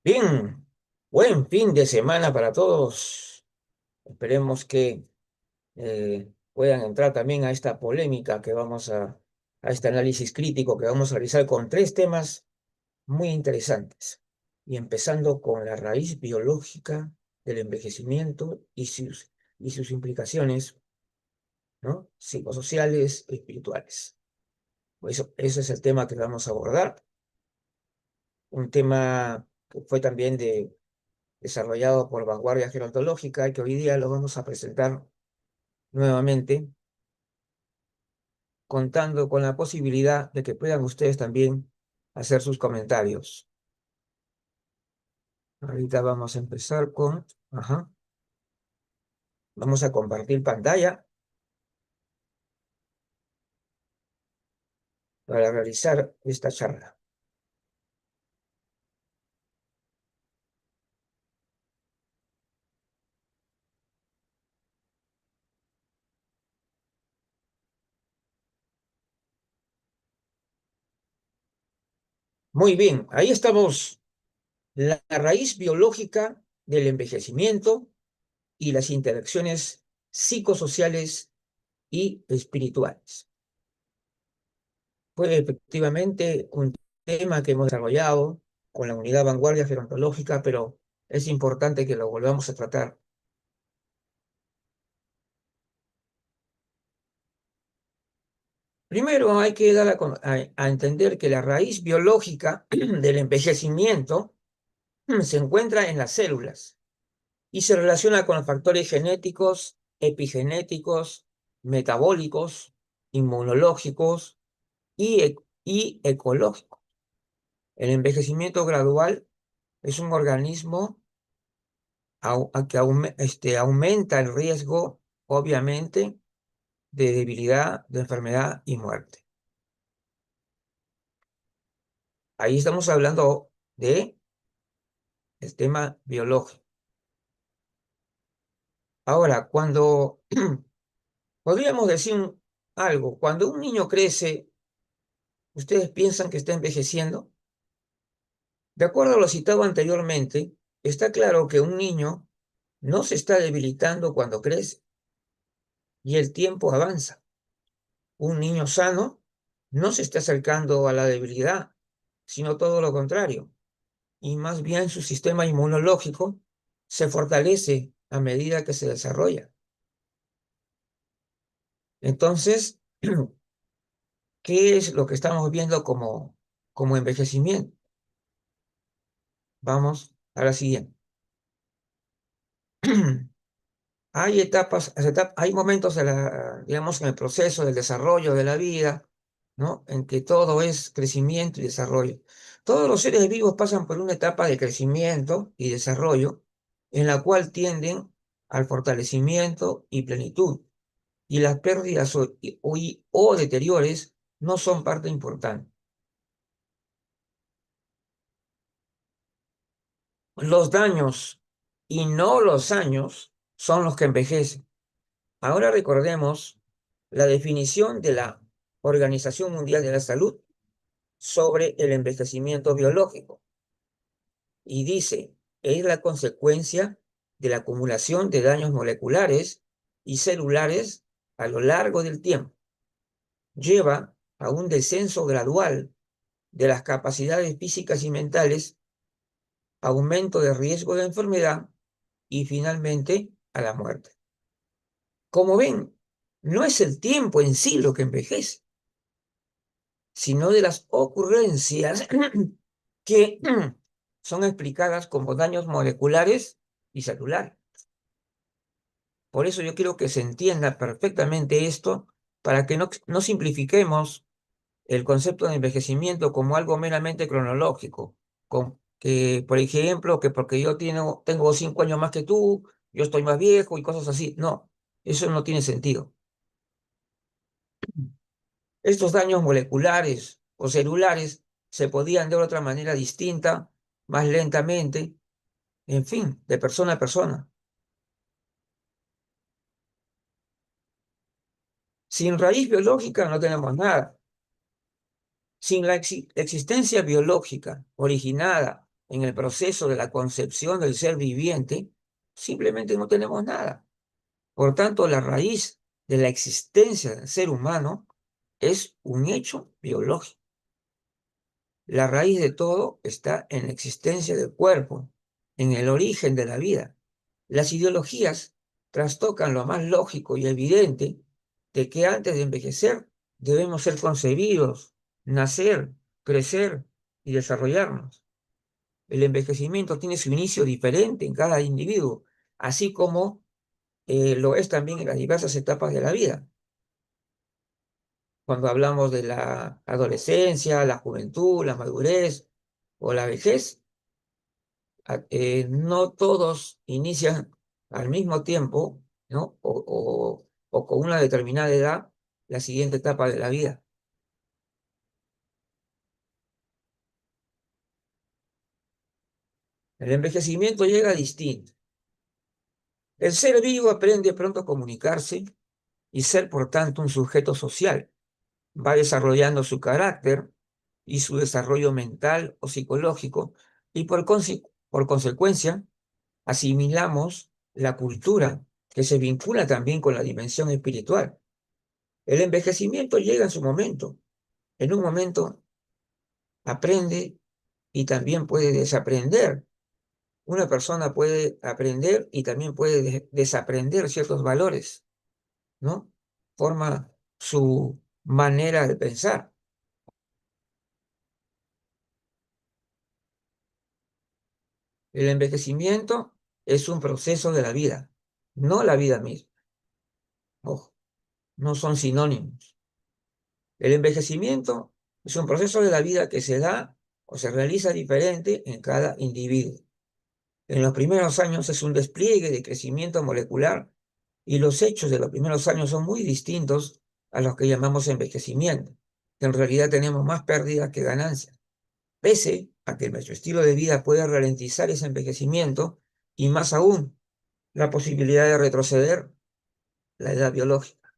Bien, buen fin de semana para todos. Esperemos que puedan entrar también a esta polémica a este análisis crítico que vamos a realizar con tres temas muy interesantes. Y empezando con la raíz biológica del envejecimiento y sus implicaciones, ¿no? Psicosociales, espirituales. Pues ese es el tema que vamos a abordar. Un tema que fue también desarrollado por Vanguardia Gerontológica y que hoy día lo vamos a presentar nuevamente, contando con la posibilidad de que puedan ustedes también hacer sus comentarios. Ahorita vamos a empezar vamos a compartir pantalla para realizar esta charla. Muy bien, ahí estamos, la raíz biológica del envejecimiento y las interacciones psicosociales y espirituales. Fue efectivamente un tema que hemos desarrollado con la unidad Vanguardia Gerontológica, pero es importante que lo volvamos a tratar. Primero hay que dar a entender que la raíz biológica del envejecimiento se encuentra en las células y se relaciona con los factores genéticos, epigenéticos, metabólicos, inmunológicos y ecológicos. El envejecimiento gradual es un organismo aumenta el riesgo, obviamente, de debilidad, de enfermedad y muerte. Ahí estamos hablando de el tema biológico. Ahora, podríamos decir algo, cuando un niño crece, ¿ustedes piensan que está envejeciendo? De acuerdo a lo citado anteriormente, está claro que un niño no se está debilitando cuando crece y el tiempo avanza. Un niño sano no se está acercando a la debilidad, sino todo lo contrario. Y más bien su sistema inmunológico se fortalece a medida que se desarrolla. Entonces, ¿qué es lo que estamos viendo como envejecimiento? Vamos a la siguiente. Hay momentos digamos, en el proceso del desarrollo de la vida, ¿no? En que todo es crecimiento y desarrollo. Todos los seres vivos pasan por una etapa de crecimiento y desarrollo en la cual tienden al fortalecimiento y plenitud, y las pérdidas o deteriores no son parte importante. Los daños y no los años son los que envejecen. Ahora recordemos la definición de la Organización Mundial de la Salud sobre el envejecimiento biológico y dice, es la consecuencia de la acumulación de daños moleculares y celulares a lo largo del tiempo. Lleva a un descenso gradual de las capacidades físicas y mentales, aumento de riesgo de enfermedad y finalmente a la muerte. Como ven, no es el tiempo en sí lo que envejece, sino de las ocurrencias que son explicadas como daños moleculares y celulares. Por eso yo quiero que se entienda perfectamente esto para que no simplifiquemos el concepto de envejecimiento como algo meramente cronológico, que, por ejemplo, que porque yo tengo 5 años más que tú, yo estoy más viejo y cosas así. No, eso no tiene sentido. Estos daños moleculares o celulares se podían de otra manera distinta, más lentamente, en fin, de persona a persona. Sin raíz biológica no tenemos nada. Sin la existencia biológica originada en el proceso de la concepción del ser viviente, simplemente no tenemos nada. Por tanto, la raíz de la existencia del ser humano es un hecho biológico. La raíz de todo está en la existencia del cuerpo, en el origen de la vida. Las ideologías trastocan lo más lógico y evidente de que antes de envejecer debemos ser concebidos, nacer, crecer y desarrollarnos. El envejecimiento tiene su inicio diferente en cada individuo, así como lo es también en las diversas etapas de la vida. Cuando hablamos de la adolescencia, la juventud, la madurez o la vejez, no todos inician al mismo tiempo, ¿no? O con una determinada edad la siguiente etapa de la vida. El envejecimiento llega distinto. El ser vivo aprende pronto a comunicarse y ser, por tanto, un sujeto social. Va desarrollando su carácter y su desarrollo mental o psicológico y por consecuencia asimilamos la cultura que se vincula también con la dimensión espiritual. El envejecimiento llega en su momento. En un momento aprende y también puede desaprender. Una persona puede aprender y también puede desaprender ciertos valores, ¿no? Forma su manera de pensar. El envejecimiento es un proceso de la vida, no la vida misma. Ojo, no son sinónimos. El envejecimiento es un proceso de la vida que se da o se realiza diferente en cada individuo. En los primeros años es un despliegue de crecimiento molecular y los hechos de los primeros años son muy distintos a los que llamamos envejecimiento, que en realidad tenemos más pérdidas que ganancias, pese a que nuestro estilo de vida puede ralentizar ese envejecimiento y más aún la posibilidad de retroceder la edad biológica.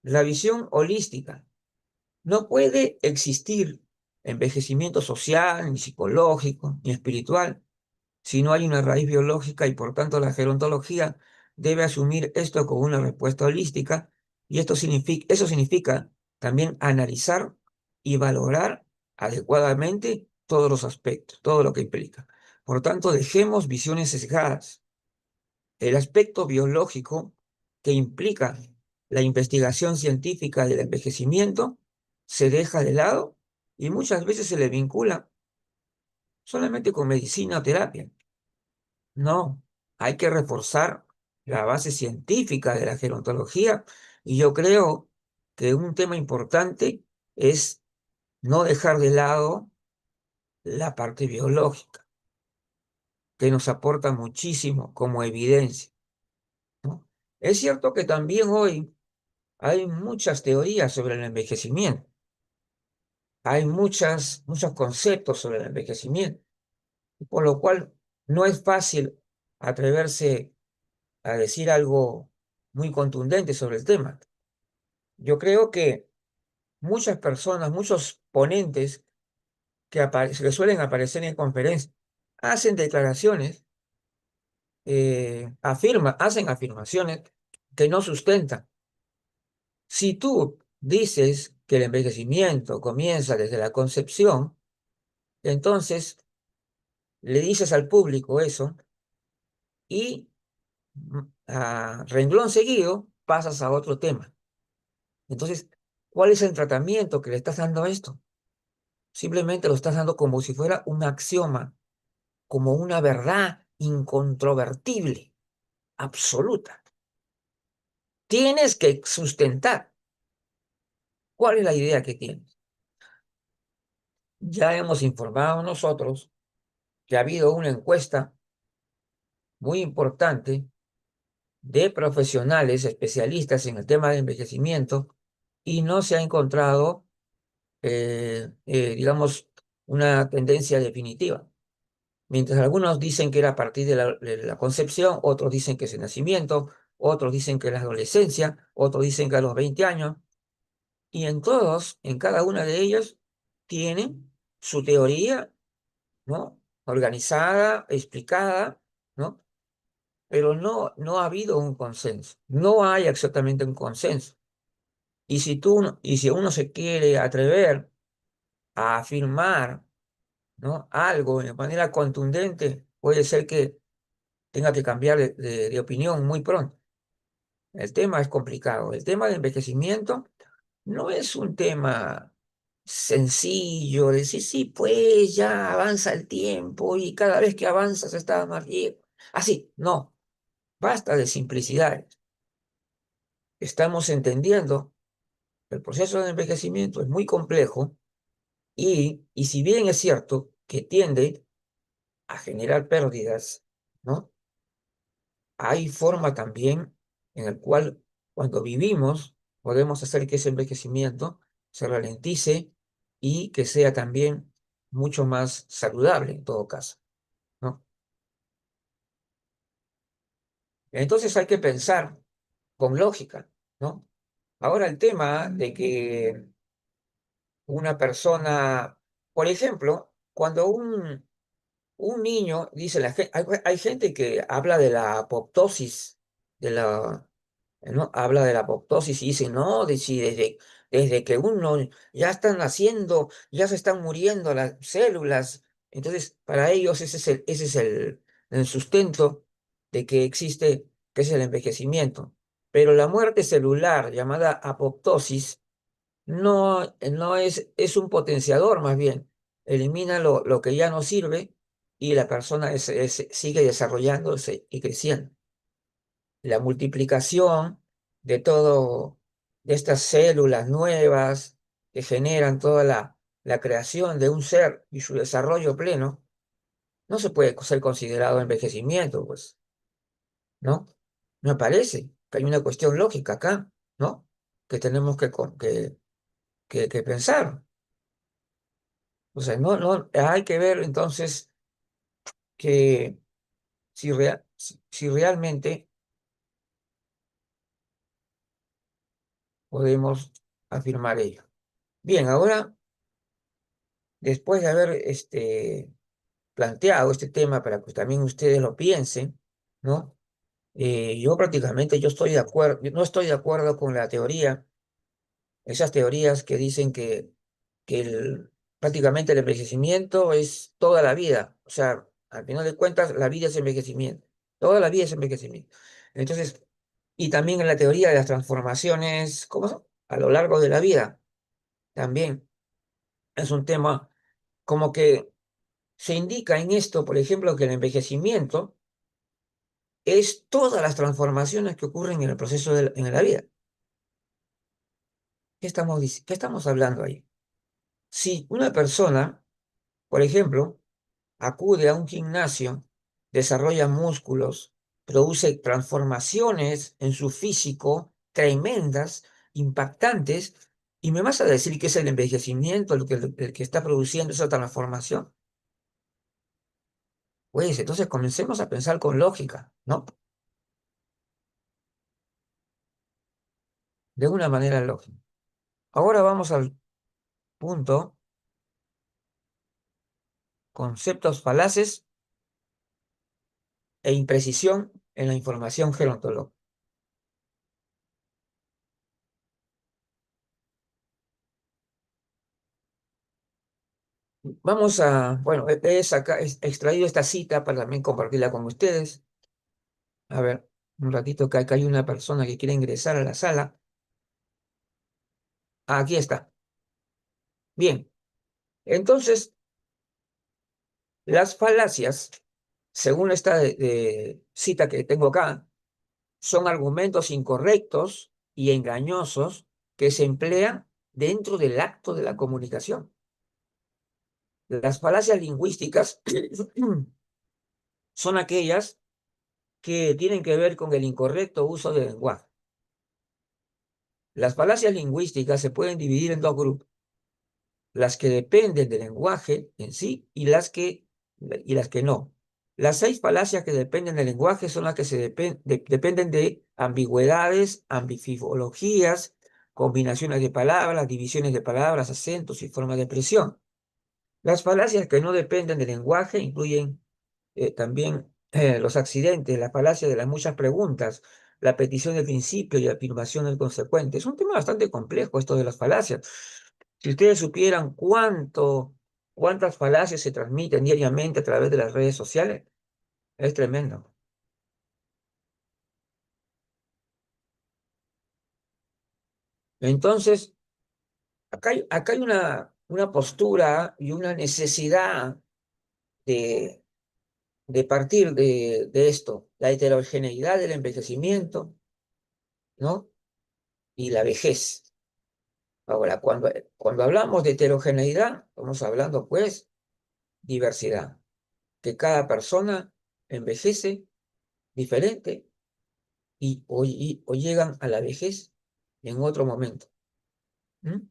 La visión holística. No puede existir envejecimiento social, ni psicológico, ni espiritual, si no hay una raíz biológica y por tanto la gerontología debe asumir esto como una respuesta holística y eso significa también analizar y valorar adecuadamente todos los aspectos, todo lo que implica. Por tanto, dejemos visiones sesgadas. El aspecto biológico que implica la investigación científica del envejecimiento se deja de lado y muchas veces se le vincula solamente con medicina o terapia. No, hay que reforzar la base científica de la gerontología y yo creo que un tema importante es no dejar de lado la parte biológica, que nos aporta muchísimo como evidencia, ¿no? Es cierto que también hoy hay muchas teorías sobre el envejecimiento, hay muchos conceptos sobre el envejecimiento, por lo cual no es fácil atreverse a decir algo muy contundente sobre el tema. Yo creo que muchas personas, muchos ponentes que suelen aparecer en conferencias, hacen declaraciones, hacen afirmaciones que no sustentan. Si tú dices que el envejecimiento comienza desde la concepción, entonces le dices al público eso y a renglón seguido pasas a otro tema. Entonces, ¿cuál es el tratamiento que le estás dando a esto? Simplemente lo estás dando como si fuera un axioma, como una verdad incontrovertible, absoluta. Tienes que sustentar cuál es la idea que tienes. Ya hemos informado nosotros que ha habido una encuesta muy importante de profesionales especialistas en el tema de envejecimiento y no se ha encontrado, digamos, una tendencia definitiva. Mientras algunos dicen que era a partir de la concepción, otros dicen que es el nacimiento, otros dicen que en la adolescencia, otros dicen que a los 20 años, y en todos, en cada una de ellas, tienen su teoría, ¿no? Organizada, explicada, ¿no? Pero no ha habido un consenso, no hay exactamente un consenso. Y si uno se quiere atrever a afirmar, ¿no? Algo de manera contundente, puede ser que tenga que cambiar de opinión muy pronto. El tema es complicado. El tema del envejecimiento no es un tema sencillo, de decir, sí, pues ya avanza el tiempo y cada vez que avanza se está más viejo. Así, no, basta de simplicidades. Estamos entendiendo que el proceso de envejecimiento es muy complejo y si bien es cierto que tiende a generar pérdidas, ¿no? Hay forma también en el cual cuando vivimos podemos hacer que ese envejecimiento se ralentice y que sea también mucho más saludable en todo caso, ¿no? Entonces hay que pensar con lógica, ¿no? Ahora el tema de que una persona, por ejemplo, cuando un niño, dice hay gente que habla de la apoptosis, de la, ¿no? Habla de la apoptosis y dice, no, de si desde que uno ya están naciendo, ya se están muriendo las células. Entonces, para ellos ese es el sustento de que existe, que es el envejecimiento. Pero la muerte celular, llamada apoptosis, no es un potenciador más bien. Elimina lo que ya no sirve y la persona sigue desarrollándose y creciendo. La multiplicación de de estas células nuevas que generan toda la creación de un ser y su desarrollo pleno, no se puede ser considerado envejecimiento, pues, ¿no? Me parece que hay una cuestión lógica acá, ¿no? Que tenemos que pensar. O sea, no, hay que ver entonces que si realmente podemos afirmar ello. Bien, ahora, después de haber planteado este tema para que también ustedes lo piensen, ¿no? Yo prácticamente yo estoy de acuerdo, no estoy de acuerdo con la teoría, esas teorías que dicen que prácticamente el envejecimiento es toda la vida. O sea, al final de cuentas, la vida es envejecimiento. Toda la vida es envejecimiento. Entonces, y también en la teoría de las transformaciones, ¿cómo son? A lo largo de la vida, también es un tema como que se indica en esto, por ejemplo, que el envejecimiento es todas las transformaciones que ocurren en el proceso en la vida. ¿Qué estamos hablando ahí? Si una persona, por ejemplo, acude a un gimnasio, desarrolla músculos, produce transformaciones en su físico tremendas, impactantes, y me vas a decir que es el envejecimiento el que está produciendo esa transformación. Pues entonces comencemos a pensar con lógica, ¿no? De una manera lógica. Ahora vamos al punto, conceptos falaces e imprecisión en la información gerontológica. Bueno, he extraído esta cita para también compartirla con ustedes. A ver, un ratito que acá hay una persona que quiere ingresar a la sala. Ah, aquí está. Bien, entonces, las falacias, según esta cita que tengo acá, son argumentos incorrectos y engañosos que se emplean dentro del acto de la comunicación. Las falacias lingüísticas son aquellas que tienen que ver con el incorrecto uso del lenguaje. Las falacias lingüísticas se pueden dividir en dos grupos: las que dependen del lenguaje en sí y las que no. Las 6 falacias que dependen del lenguaje son las que dependen de ambigüedades, ambifologías, combinaciones de palabras, divisiones de palabras, acentos y formas de expresión. Las falacias que no dependen del lenguaje incluyen también los accidentes, la falacia de las muchas preguntas, la petición del principio y la afirmación del consecuente. Es un tema bastante complejo esto de las falacias. Si ustedes supieran cuántas falacias se transmiten diariamente a través de las redes sociales, es tremendo. Entonces, acá hay una postura y una necesidad de, de partir de esto, la heterogeneidad del envejecimiento, ¿no? Y la vejez. Ahora, cuando hablamos de heterogeneidad, estamos hablando, pues, diversidad, que cada persona envejece diferente o llegan a la vejez en otro momento. ¿Mm?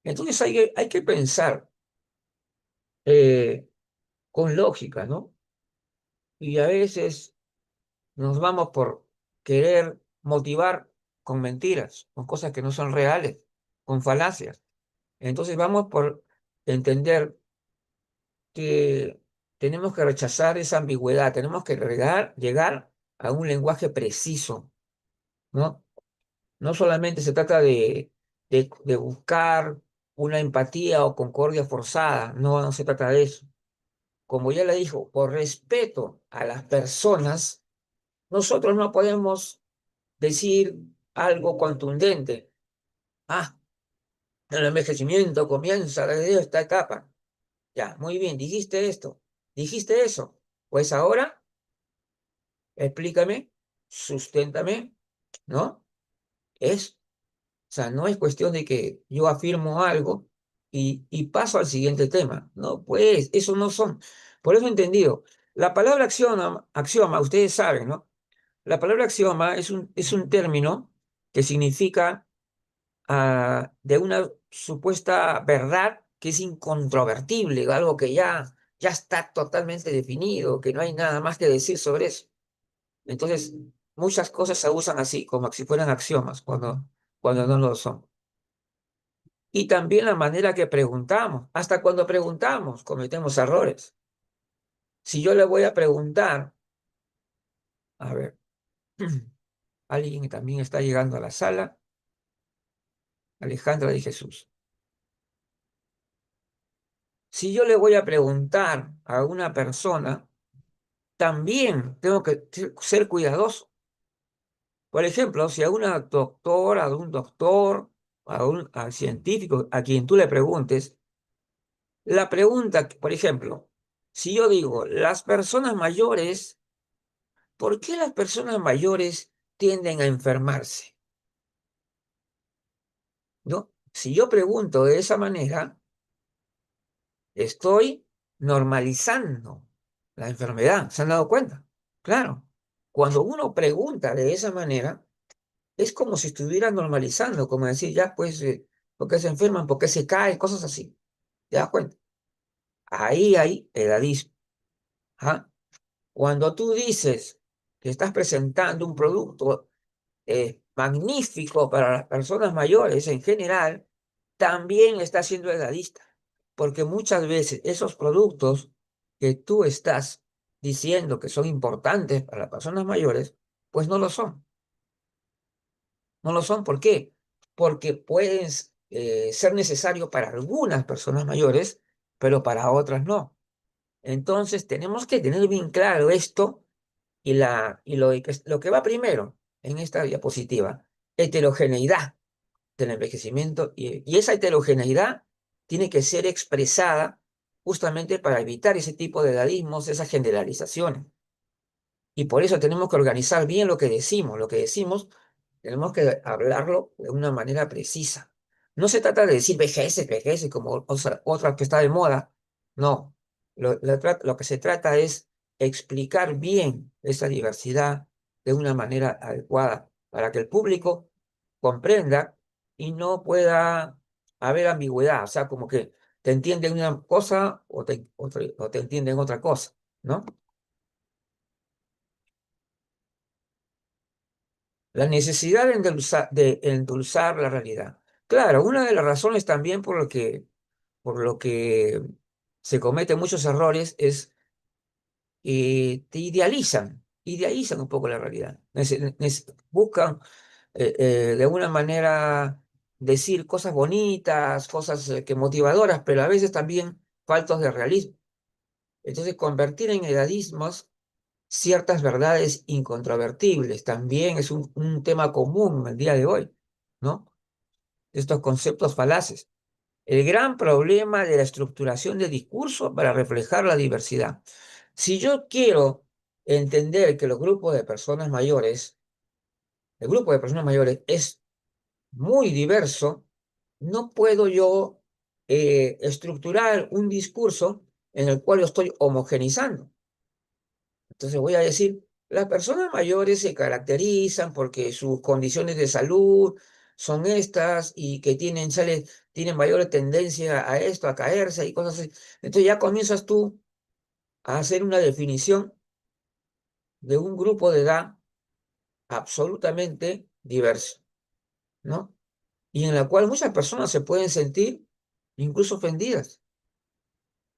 Entonces hay que pensar eh, con lógica, ¿no? Y a veces nos vamos por querer motivar con mentiras, con cosas que no son reales, con falacias. Entonces vamos por entender que tenemos que rechazar esa ambigüedad, tenemos que llegar a un lenguaje preciso, ¿no? No solamente se trata de buscar una empatía o concordia forzada, no, no se trata de eso. Como ya le dijo, por respeto a las personas, nosotros no podemos decir algo contundente. Ah, el envejecimiento comienza desde esta etapa. Ya, muy bien, dijiste esto, dijiste eso. Pues ahora explícame, susténtame, ¿no? O sea, no es cuestión de que yo afirmo algo y paso al siguiente tema. No, pues, eso no son. Por eso he entendido. La palabra axioma, ustedes saben, ¿no? La palabra axioma es un término que significa de una supuesta verdad que es incontrovertible, algo que ya está totalmente definido, que no hay nada más que decir sobre eso. Entonces, muchas cosas se usan así, como si fueran axiomas, cuando no lo son. Y también la manera que preguntamos. Hasta cuando preguntamos, cometemos errores. Si yo le voy a preguntar, a ver, alguien que también está llegando a la sala, Alejandra de Jesús. Si yo le voy a preguntar a una persona, también tengo que ser cuidadoso. Por ejemplo, si a una doctora, a un doctor, a científico, a quien tú le preguntes, la pregunta, por ejemplo, si yo digo, las personas mayores, ¿por qué las personas mayores tienden a enfermarse? ¿No? Si yo pregunto de esa manera, estoy normalizando la enfermedad. ¿Se han dado cuenta? Claro. Cuando uno pregunta de esa manera, es como si estuviera normalizando, como decir, ya, pues, ¿por qué se enferman? ¿Por qué se caen? Cosas así. ¿Te das cuenta? Ahí hay edadismo. ¿Ah? Cuando tú dices que estás presentando un producto magnífico para las personas mayores en general, también está siendo edadista, porque muchas veces esos productos que tú estás diciendo que son importantes para las personas mayores, pues no lo son. No lo son, ¿por qué? Porque pueden ser necesarios para algunas personas mayores, pero para otras no. Entonces tenemos que tener bien claro esto lo que va primero en esta diapositiva, heterogeneidad del envejecimiento y esa heterogeneidad tiene que ser expresada justamente para evitar ese tipo de edadismos, esas generalizaciones. Y por eso tenemos que organizar bien lo que decimos. Lo que decimos tenemos que hablarlo de una manera precisa. No se trata de decir vejece, como otra que está de moda. No. Lo que se trata es explicar bien esa diversidad de una manera adecuada para que el público comprenda y no pueda haber ambigüedad. O sea, como que te entienden una cosa o te entienden otra cosa. ¿no? La necesidad de endulzar la realidad. Claro, una de las razones también por lo que se cometen muchos errores es te idealizan un poco la realidad. Buscan de alguna manera decir cosas bonitas, cosas que motivadoras, pero a veces también faltos de realismo. Entonces, convertir en edadismos ciertas verdades incontrovertibles también es un tema común en el día de hoy, ¿no? Estos conceptos falaces. El gran problema de la estructuración de discurso para reflejar la diversidad. Si yo quiero entender que los grupos de personas mayores, el grupo de personas mayores es muy diverso, no puedo yo estructurar un discurso en el cual yo estoy homogenizando. Entonces voy a decir, las personas mayores se caracterizan porque sus condiciones de salud son estas y que tienen mayor tendencia a esto, a caerse y cosas así. Entonces ya comienzas tú a hacer una definición de un grupo de edad absolutamente diverso, ¿no? Y en la cual muchas personas se pueden sentir incluso ofendidas.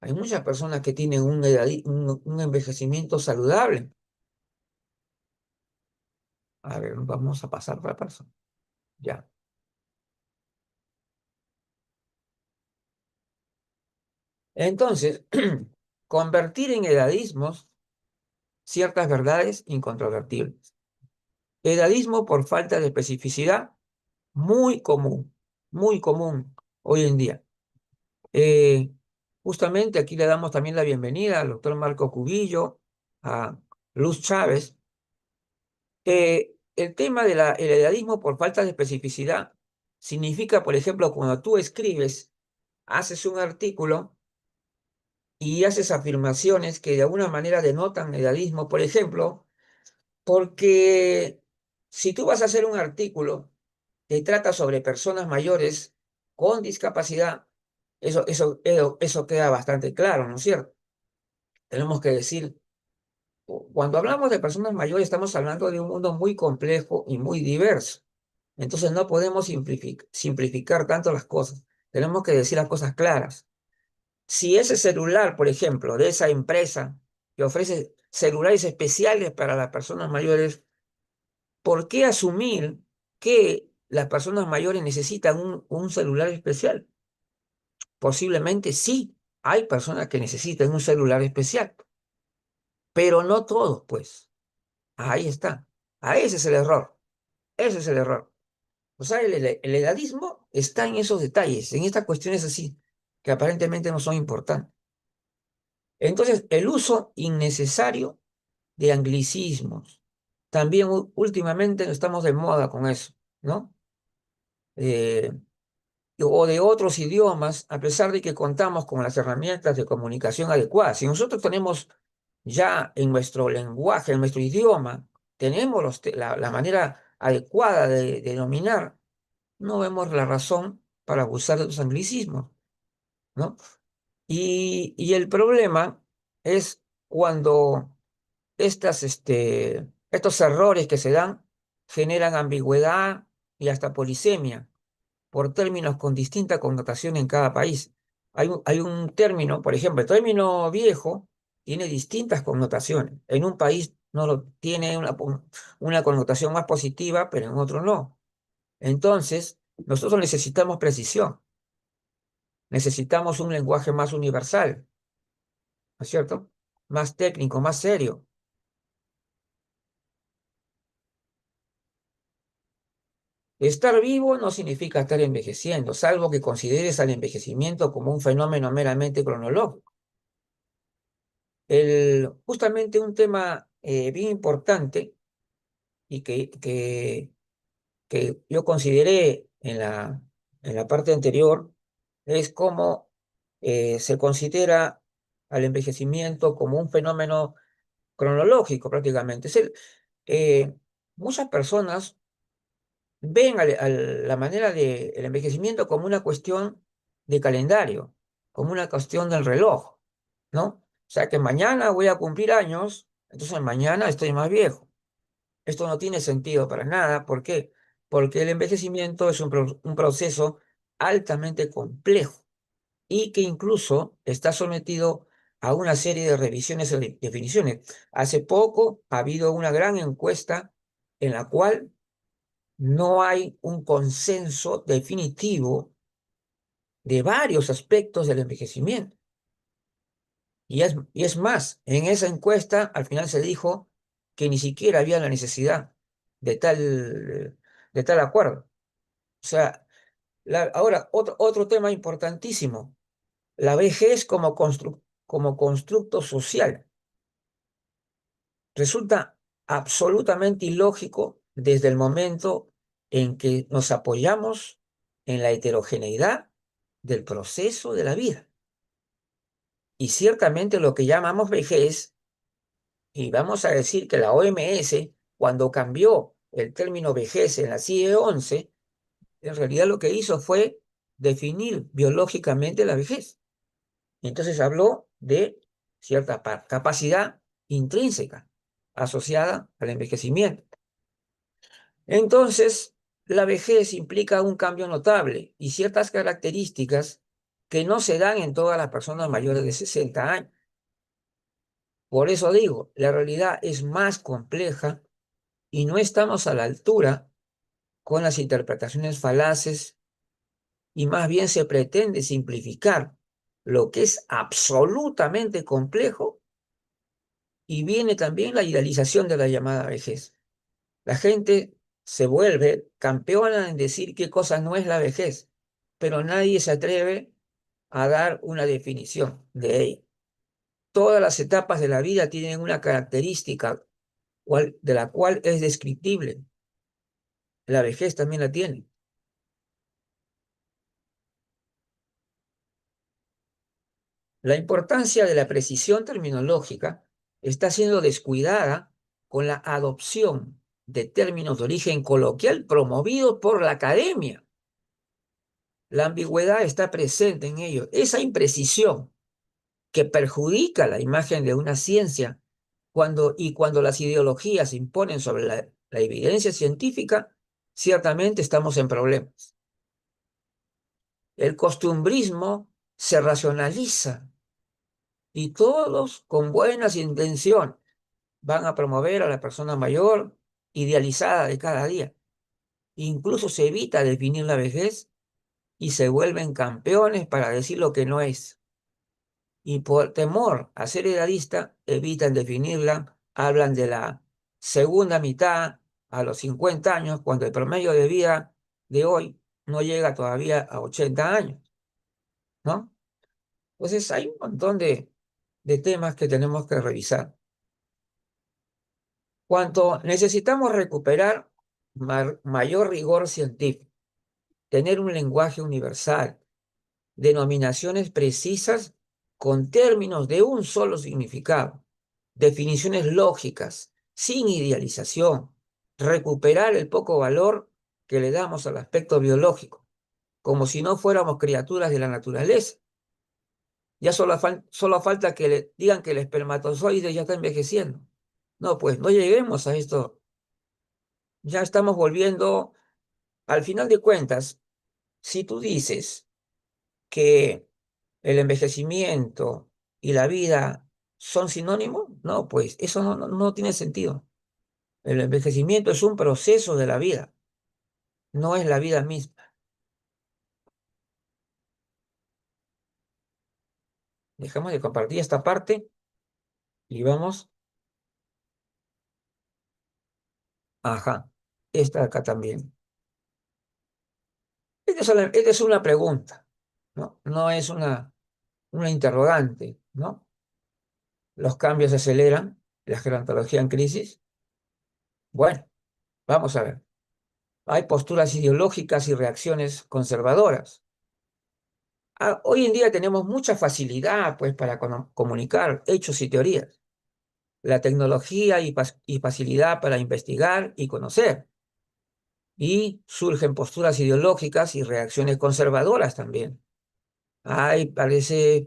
Hay muchas personas que tienen un envejecimiento saludable. A ver, vamos a pasar para la persona. Ya. Entonces, convertir en edadismos ciertas verdades incontrovertibles. Edadismo por falta de especificidad, muy común hoy en día. Eh, Justamente aquí le damos también la bienvenida al doctor Marco Cubillo, a Luz Chávez. El tema del edadismo por falta de especificidad significa, por ejemplo, cuando tú escribes, haces un artículo y haces afirmaciones que de alguna manera denotan edadismo, por ejemplo, porque si tú vas a hacer un artículo que trata sobre personas mayores con discapacidad, eso queda bastante claro, ¿no es cierto? Tenemos que decir, cuando hablamos de personas mayores, estamos hablando de un mundo muy complejo y muy diverso. Entonces no podemos simplificar tanto las cosas. Tenemos que decir las cosas claras. Si ese celular, por ejemplo, de esa empresa que ofrece celulares especiales para las personas mayores, ¿por qué asumir que las personas mayores necesitan un celular especial? Posiblemente sí, hay personas que necesitan un celular especial, pero no todos, pues. Ahí está. A ese es el error. Ese es el error. O sea, el edadismo está en esos detalles, en estas cuestiones así, que aparentemente no son importantes. Entonces, el uso innecesario de anglicismos. También últimamente estamos de moda con eso, ¿no? Eh, o de otros idiomas, a pesar de que contamos con las herramientas de comunicación adecuadas. Si nosotros tenemos ya en nuestro lenguaje, en nuestro idioma, tenemos la manera adecuada de denominar, no vemos la razón para abusar de los anglicismos, ¿no? Y el problema es cuando estos errores que se dan generan ambigüedad y hasta polisemia por términos con distinta connotación en cada país. Hay un término, por ejemplo, el término viejo tiene distintas connotaciones. En un país no lo tiene una connotación más positiva, pero en otro no. Entonces, nosotros necesitamos precisión, necesitamos un lenguaje más universal, ¿no es cierto? Más técnico, más serio. Estar vivo no significa estar envejeciendo, salvo que consideres al envejecimiento como un fenómeno meramente cronológico. Justamente un tema bien importante y que yo consideré en la parte anterior es cómo se considera al envejecimiento como un fenómeno cronológico prácticamente. Eh, Muchas personas ven la manera del envejecimiento como una cuestión de calendario, como una cuestión del reloj, ¿no? sea que mañana voy a cumplir años, entonces mañana estoy más viejo. Esto no tiene sentido para nada. ¿Por qué? Porque el envejecimiento es un proceso altamente complejo y que incluso está sometido a una serie de revisiones y definiciones. Hace poco ha habido una gran encuesta en la cual no hay un consenso definitivo de varios aspectos del envejecimiento. Y es más, en esa encuesta al final se dijo que ni siquiera había la necesidad de tal acuerdo. O sea, ahora, otro tema importantísimo, la vejez como constructo social. Resulta absolutamente ilógico desde el momento en que nos apoyamos en la heterogeneidad del proceso de la vida. Y ciertamente lo que llamamos vejez, y vamos a decir que la OMS, cuando cambió el término vejez en la CIE 11, en realidad lo que hizo fue definir biológicamente la vejez. Entonces habló de cierta capacidad intrínseca asociada al envejecimiento. Entonces, la vejez implica un cambio notable y ciertas características que no se dan en todas las personas mayores de 60 años. Por eso digo, la realidad es más compleja y no estamos a la altura con las interpretaciones falaces y más bien se pretende simplificar lo que es absolutamente complejo y viene también la idealización de la llamada vejez. La gente se vuelve campeona en decir qué cosa no es la vejez, pero nadie se atreve a dar una definición de ella. Todas las etapas de la vida tienen una característica de la cual es descriptible. La vejez también la tiene. La importancia de la precisión terminológica está siendo descuidada con la adopción de términos de origen coloquial promovidos por la academia. La ambigüedad está presente en ello. Esa imprecisión que perjudica la imagen de una ciencia cuando las ideologías se imponen sobre la evidencia científica, ciertamente estamos en problemas. El costumbrismo se racionaliza y todos con buenas intenciones van a promover a la persona mayor idealizada de cada día. Incluso se evita definir la vejez y se vuelven campeones para decir lo que no es. Y por temor a ser edadista, evitan definirla, hablan de la segunda mitad a los 50 años, cuando el promedio de vida de hoy no llega todavía a 80 años, ¿no? Entonces hay un montón de temas que tenemos que revisar. Cuanto necesitamos recuperar mayor rigor científico, tener un lenguaje universal, denominaciones precisas con términos de un solo significado, definiciones lógicas, sin idealización, recuperar el poco valor que le damos al aspecto biológico, como si no fuéramos criaturas de la naturaleza. Ya solo falta que le digan que el espermatozoide ya está envejeciendo. No, pues no lleguemos a esto. Ya estamos volviendo, al final de cuentas, si tú dices que el envejecimiento y la vida son sinónimos, no, pues eso no tiene sentido. El envejecimiento es un proceso de la vida, no es la vida misma. Dejamos de compartir esta parte y vamos, ajá, esta de acá también. Esta es una pregunta, ¿no? No es una interrogante, ¿no? Los cambios se aceleran, la gerontología en crisis. Bueno, vamos a ver. Hay posturas ideológicas y reacciones conservadoras. Hoy en día tenemos mucha facilidad, pues, para comunicar hechos y teorías. La tecnología y facilidad para investigar y conocer. Y surgen posturas ideológicas y reacciones conservadoras también. Parece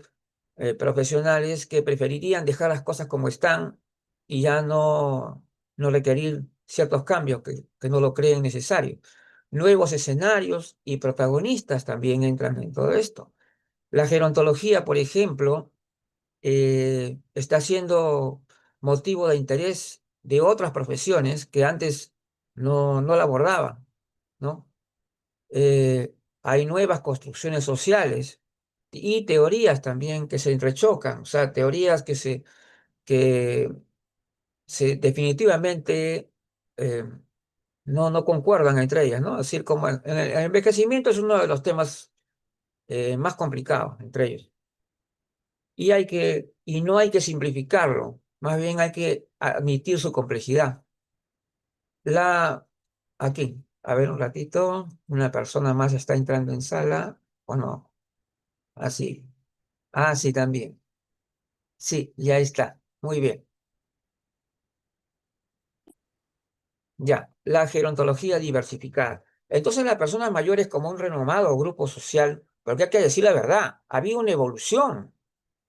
profesionales que preferirían dejar las cosas como están y ya no requerir ciertos cambios que no lo creen necesario. Nuevos escenarios y protagonistas también entran en todo esto. La gerontología, por ejemplo, está siendo motivo de interés de otras profesiones que antes no la abordaban, ¿no? Hay nuevas construcciones sociales y teorías también que se entrechocan, o sea, teorías que definitivamente eh, no concuerdan entre ellas, ¿no? Es decir, como el envejecimiento es uno de los temas más complicados entre ellos. Y no hay que simplificarlo, más bien hay que admitir su complejidad. La, aquí, a ver un ratito, una persona más está entrando en sala, ¿o no? Así. Ah, sí, también. Sí, ya está. Muy bien. Ya, la gerontología diversificada. Entonces, las personas mayores como un renomado grupo social, porque hay que decir la verdad, ha habido una evolución,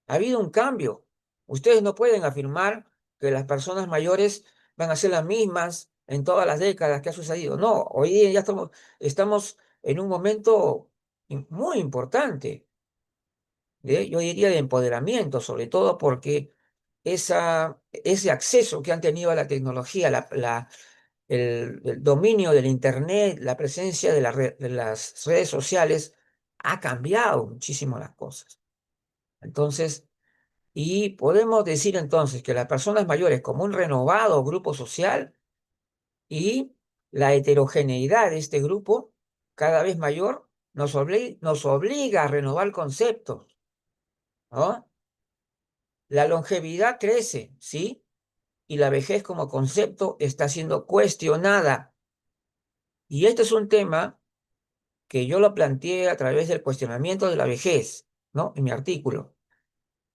ha habido un cambio. Ustedes no pueden afirmar que las personas mayores van a ser las mismas en todas las décadas que ha sucedido. No, hoy día ya estamos en un momento muy importante, yo diría de empoderamiento, sobre todo porque ese acceso que han tenido a la tecnología, el dominio del Internet, la presencia de las redes sociales, ha cambiado muchísimo las cosas. Entonces, y podemos decir entonces que las personas mayores como un renovado grupo social y la heterogeneidad de este grupo cada vez mayor nos obliga a renovar conceptos, ¿no? La longevidad crece, ¿sí? Y la vejez como concepto está siendo cuestionada. Y este es un tema que yo lo planteé a través del cuestionamiento de la vejez, ¿no? En mi artículo,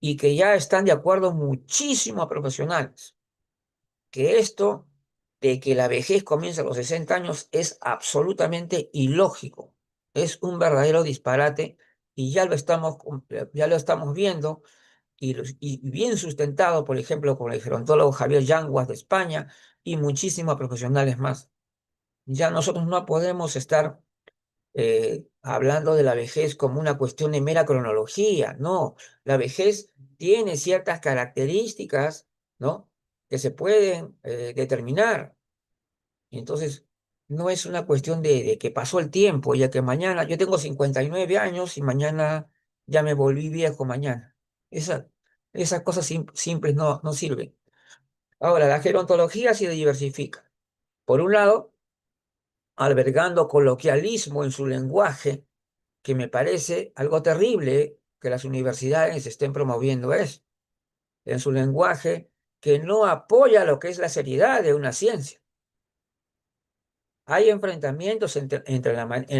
y que ya están de acuerdo muchísimos profesionales, que esto de que la vejez comienza a los 60 años es absolutamente ilógico, es un verdadero disparate y ya lo estamos viendo y bien sustentado, por ejemplo, por el gerontólogo Javier Yanguas de España y muchísimos profesionales más. Ya nosotros no podemos estar hablando de la vejez como una cuestión de mera cronología, no, la vejez tiene ciertas características, ¿no? Que se pueden determinar. Y entonces, no es una cuestión de que pasó el tiempo, ya que mañana, yo tengo 59 años y mañana ya me volví viejo mañana. Esa, esas cosas simples no sirven. Ahora, la gerontología se diversifica. Por un lado, albergando coloquialismo en su lenguaje, que me parece algo terrible que las universidades estén promoviendo eso, en su lenguaje que no apoya lo que es la seriedad de una ciencia. Hay enfrentamientos en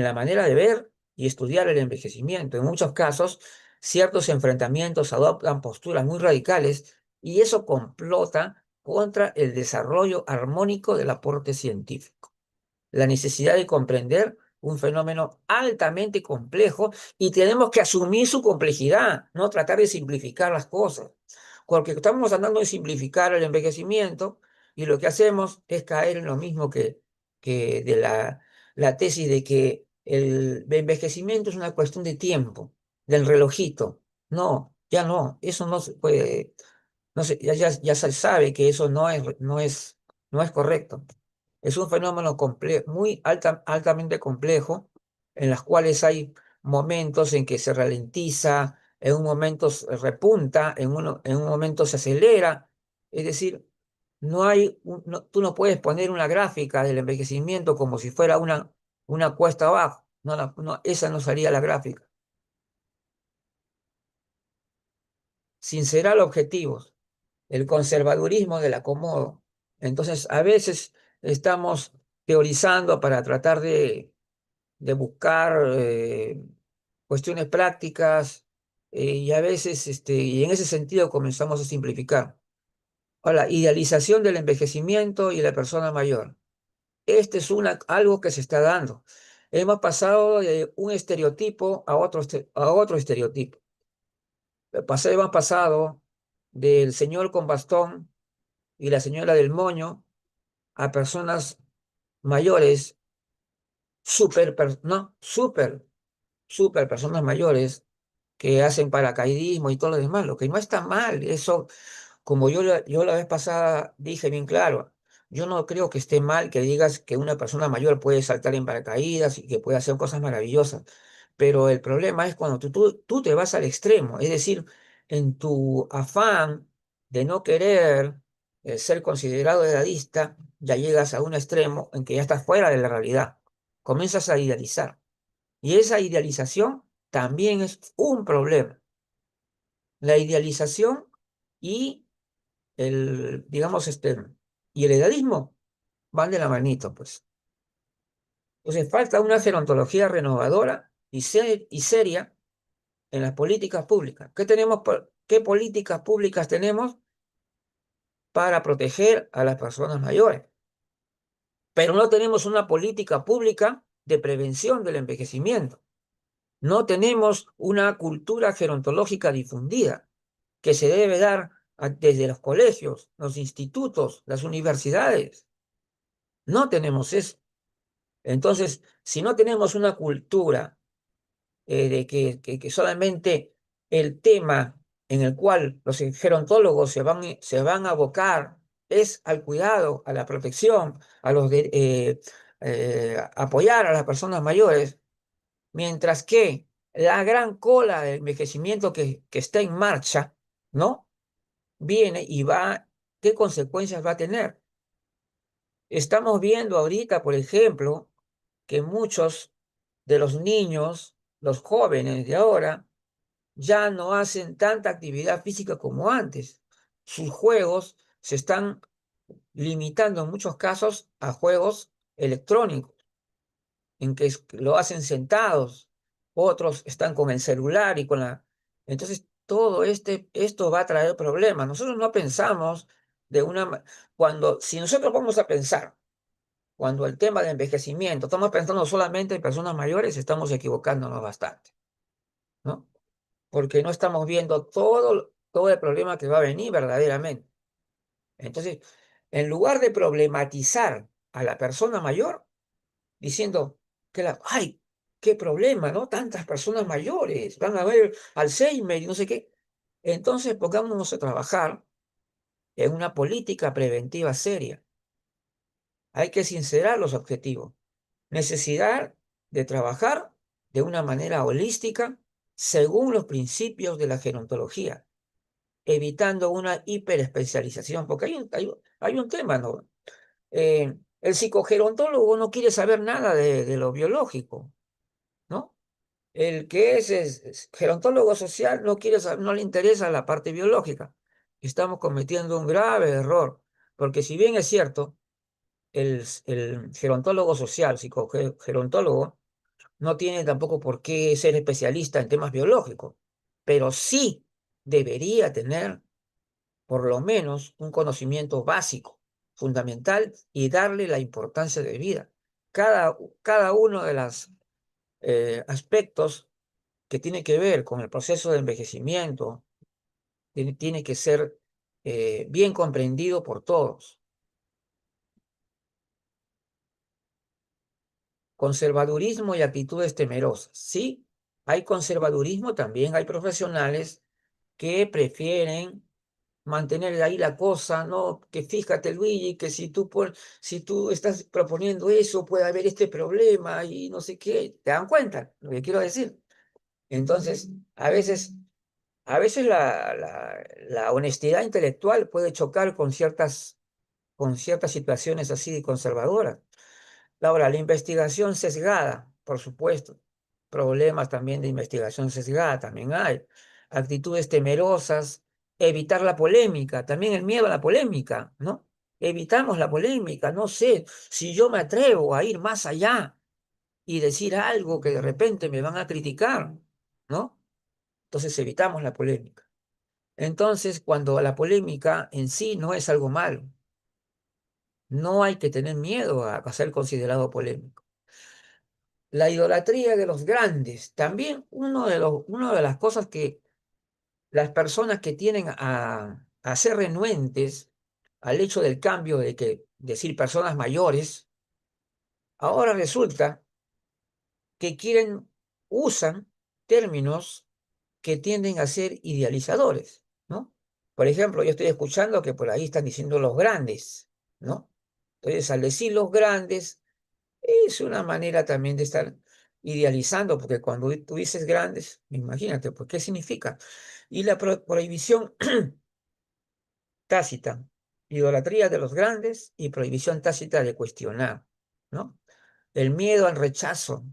la manera de ver y estudiar el envejecimiento. En muchos casos, ciertos enfrentamientos adoptan posturas muy radicales y eso complota contra el desarrollo armónico del aporte científico. La necesidad de comprender un fenómeno altamente complejo y tenemos que asumir su complejidad, no tratar de simplificar las cosas. Porque estamos tratando de simplificar el envejecimiento y lo que hacemos es caer en lo mismo que de la tesis de que el envejecimiento es una cuestión de tiempo, del relojito. No, ya no, eso no se puede, no se, ya se sabe que eso no es correcto. Es un fenómeno muy altamente complejo, en los cuales hay momentos en que se ralentiza, en un momento se repunta, en un momento se acelera. Es decir, tú no puedes poner una gráfica del envejecimiento como si fuera una cuesta abajo. Esa no sería la gráfica. Sincerar objetivos, el conservadurismo del acomodo. Entonces, a veces estamos teorizando para tratar de buscar cuestiones prácticas y a veces, y en ese sentido comenzamos a simplificar. Ahora, idealización del envejecimiento y la persona mayor. Este es algo que se está dando. Hemos pasado de un estereotipo a otro estereotipo. Hemos pasado del señor con bastón y la señora del moño a personas mayores, no, súper personas mayores que hacen paracaidismo y todo lo demás, lo que no está mal. Eso, como yo la vez pasada dije bien claro, yo no creo que esté mal que digas que una persona mayor puede saltar en paracaídas y que puede hacer cosas maravillosas, pero el problema es cuando tú te vas al extremo, es decir, en tu afán de no querer ser considerado edadista, ya llegas a un extremo en que ya estás fuera de la realidad, comienzas a idealizar. Y esa idealización también es un problema. La idealización y digamos, y el edadismo van de la manito, pues. Entonces falta una gerontología renovadora y seria en las políticas públicas. ¿Qué políticas públicas tenemos para proteger a las personas mayores? Pero no tenemos una política pública de prevención del envejecimiento. No tenemos una cultura gerontológica difundida que se debe dar desde los colegios, los institutos, las universidades. No tenemos eso. Entonces, si no tenemos una cultura de que solamente el tema en el cual los gerontólogos se van a abocar es al cuidado, a la protección, apoyar a las personas mayores, mientras que la gran cola de envejecimiento que está en marcha, ¿no? Viene y va, ¿qué consecuencias va a tener? Estamos viendo ahorita, por ejemplo, que muchos de los niños, los jóvenes de ahora, ya no hacen tanta actividad física como antes. Sus juegos se están limitando en muchos casos a juegos electrónicos, en que lo hacen sentados, otros están con el celular y con la... Entonces, esto va a traer problemas. Nosotros no pensamos de si nosotros vamos a pensar, cuando el tema de envejecimiento, estamos pensando solamente en personas mayores, estamos equivocándonos bastante, ¿no? Porque no estamos viendo todo el problema que va a venir verdaderamente. Entonces, en lugar de problematizar a la persona mayor, diciendo ¡ay, qué problema, ¿no? Tantas personas mayores, van a haber Alzheimer y no sé qué! Entonces, pongámonos a trabajar en una política preventiva seria. Hay que sincerar los objetivos. Necesidad de trabajar de una manera holística según los principios de la gerontología, evitando una hiperespecialización, porque hay un tema, ¿no? El psicogerontólogo no quiere saber nada de lo biológico, ¿no? El que es gerontólogo social no le interesa la parte biológica. Estamos cometiendo un grave error, porque si bien es cierto, el gerontólogo social, psicogerontólogo, no tiene tampoco por qué ser especialista en temas biológicos, pero sí debería tener por lo menos un conocimiento básico, fundamental, y darle la importancia de vida. Cada uno de los aspectos que tiene que ver con el proceso de envejecimiento tiene que ser bien comprendido por todos. Conservadurismo y actitudes temerosas. Sí, hay conservadurismo, también hay profesionales que prefieren mantener ahí la cosa, ¿no? Que fíjate, Luigi, que si tú estás proponiendo eso, puede haber este problema y no sé qué. ¿Te dan cuenta lo que quiero decir? Entonces, a veces la honestidad intelectual puede chocar con ciertas situaciones así conservadoras. Ahora, la investigación sesgada, por supuesto. Problemas también de investigación sesgada, también hay. Actitudes temerosas, evitar la polémica, también el miedo a la polémica, ¿no? Evitamos la polémica, no sé, si yo me atrevo a ir más allá y decir algo que de repente me van a criticar, ¿no? Entonces evitamos la polémica. Entonces, cuando la polémica en sí no es algo malo, no hay que tener miedo a ser considerado polémico. La idolatría de los grandes, también una de las cosas que las personas que tienen a ser renuentes al hecho del cambio de que decir personas mayores, ahora resulta que usan términos que tienden a ser idealizadores, ¿no? Por ejemplo, yo estoy escuchando que por ahí están diciendo los grandes, ¿no? Entonces, al decir los grandes, es una manera también de estar idealizando, porque cuando tú dices grandes, imagínate, pues, ¿qué significa? Y la prohibición tácita, idolatría de los grandes y prohibición tácita de cuestionar, ¿no? El miedo al rechazo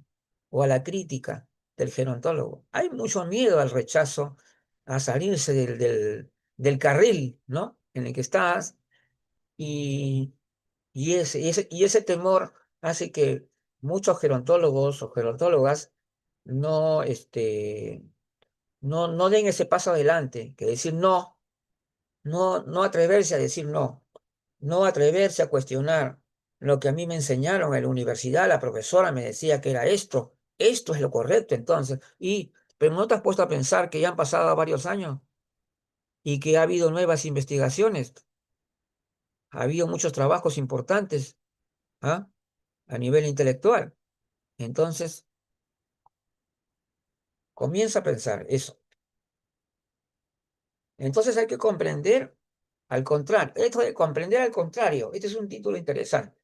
o a la crítica del gerontólogo. Hay mucho miedo al rechazo, a salirse del carril, ¿no? En el que estás y ese temor hace que muchos gerontólogos o gerontólogas no, no den ese paso adelante, que decir no, no atreverse a decir no, no atreverse a cuestionar lo que a mí me enseñaron en la universidad. La profesora me decía que era esto es lo correcto entonces, pero no te has puesto a pensar que ya han pasado varios años y que ha habido nuevas investigaciones, ha habido muchos trabajos importantes, ¿ah? A nivel intelectual. Entonces, comienza a pensar eso. Entonces hay que comprender al contrario. Esto de comprender al contrario, este es un título interesante.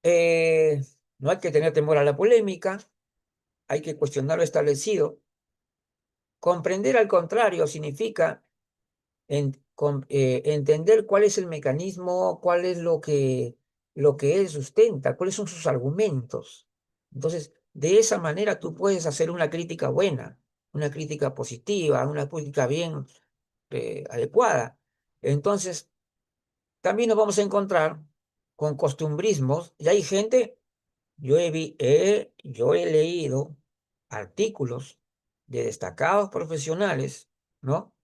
Eh, no hay que tener temor a la polémica, hay que cuestionar lo establecido. Comprender al contrario significa entender cuál es el mecanismo, cuál es lo que él sustenta, cuáles son sus argumentos. Entonces, de esa manera tú puedes hacer una crítica buena, una crítica positiva, una crítica bien adecuada. Entonces, también nos vamos a encontrar con costumbrismos, y hay gente, yo he leído artículos de destacados profesionales, ¿no?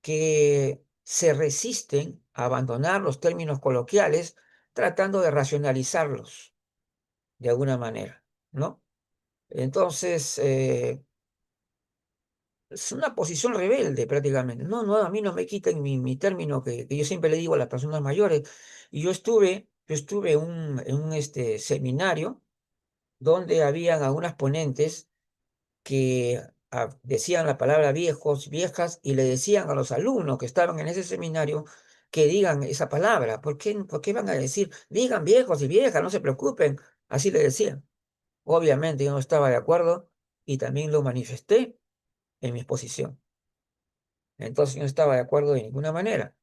Que se resisten a abandonar los términos coloquiales tratando de racionalizarlos de alguna manera, ¿no? Entonces, es una posición rebelde prácticamente. No, no, a mí no me quiten mi término que yo siempre le digo a las personas mayores. Y yo estuve en un seminario donde habían algunas ponentes que decían la palabra viejos, viejas, y le decían a los alumnos que estaban en ese seminario que digan esa palabra. ¿Por qué van a decir, digan viejos y viejas, no se preocupen? Así le decían. Obviamente yo no estaba de acuerdo y también lo manifesté en mi exposición. Entonces yo no estaba de acuerdo de ninguna manera,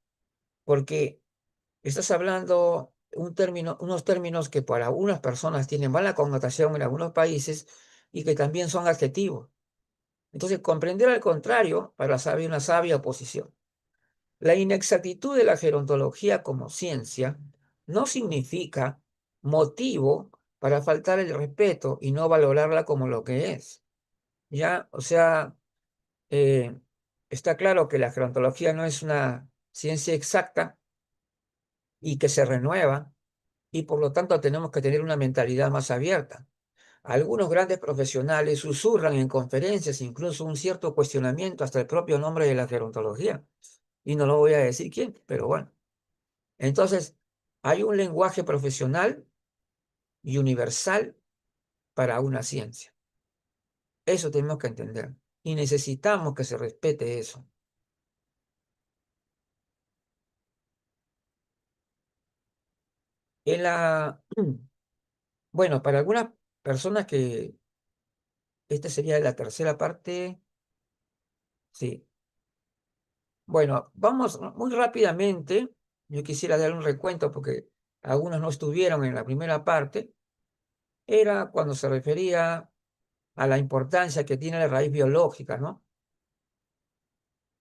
porque estás hablando unos términos que para algunas personas tienen mala connotación en algunos países y que también son adjetivos. Entonces, comprender al contrario para una sabia oposición. La inexactitud de la gerontología como ciencia no significa motivo para faltar el respeto y no valorarla como lo que es. ¿Ya? O sea, eh, está claro que la gerontología no es una ciencia exacta y que se renueva, y por lo tanto tenemos que tener una mentalidad más abierta. Algunos grandes profesionales susurran en conferencias incluso un cierto cuestionamiento hasta el propio nombre de la gerontología. Y no lo voy a decir quién, pero bueno. Entonces, hay un lenguaje profesional y universal para una ciencia. Eso tenemos que entender. Y necesitamos que se respete eso. En la, bueno, para algunas personas que esta sería la tercera parte, sí. Bueno, vamos muy rápidamente. Yo quisiera dar un recuento porque algunos no estuvieron en la primera parte. Era cuando se refería a la importancia que tiene la raíz biológica, ¿no?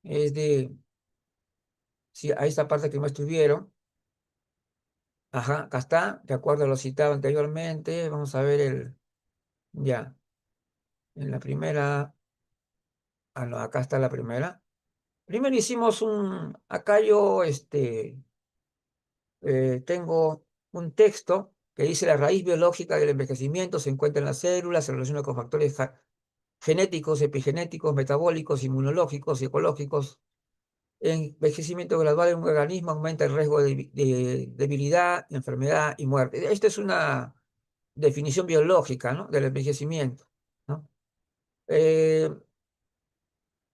Es de, sí, a esta parte que no estuvieron. Ajá, acá está, de acuerdo a lo citado anteriormente. Vamos a ver ya, en la primera, no, acá está la primera. Primero hicimos acá yo, tengo un texto que dice la raíz biológica del envejecimiento se encuentra en las células, se relaciona con factores genéticos, epigenéticos, metabólicos, inmunológicos, psicológicos. Envejecimiento gradual en un organismo aumenta el riesgo de debilidad, enfermedad y muerte. Esta es una definición biológica, ¿no?, del envejecimiento, ¿no? Eh,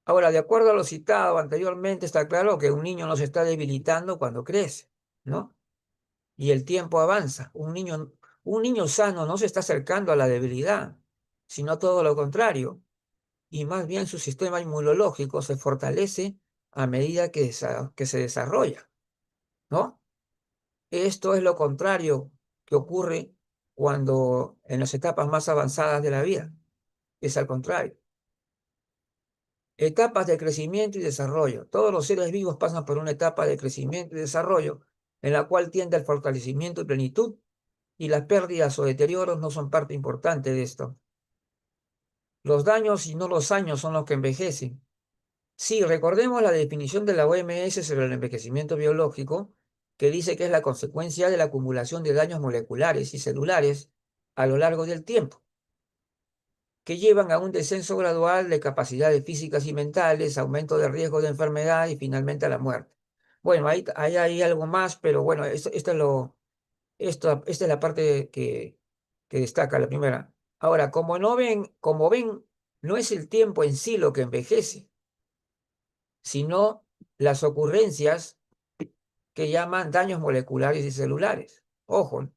Ahora, de acuerdo a lo citado anteriormente, está claro que un niño no se está debilitando cuando crece, ¿no? Y el tiempo avanza. Un niño sano no se está acercando a la debilidad, sino todo lo contrario. Y más bien su sistema inmunológico se fortalece a medida que se desarrolla, ¿no? Esto es lo contrario que ocurre cuando en las etapas más avanzadas de la vida. Es al contrario. Etapas de crecimiento y desarrollo. Todos los seres vivos pasan por una etapa de crecimiento y desarrollo en la cual tiende al fortalecimiento y plenitud, y las pérdidas o deterioros no son parte importante de esto. Los daños y no los años son los que envejecen. Sí, recordemos la definición de la OMS sobre el envejecimiento biológico, que dice que es la consecuencia de la acumulación de daños moleculares y celulares a lo largo del tiempo, que llevan a un descenso gradual de capacidades físicas y mentales, aumento de riesgo de enfermedad y finalmente a la muerte. Bueno, ahí hay algo más, pero bueno, esta es la parte que destaca, la primera. Ahora, como ven, no es el tiempo en sí lo que envejece, sino las ocurrencias que llaman daños moleculares y celulares. Ojo,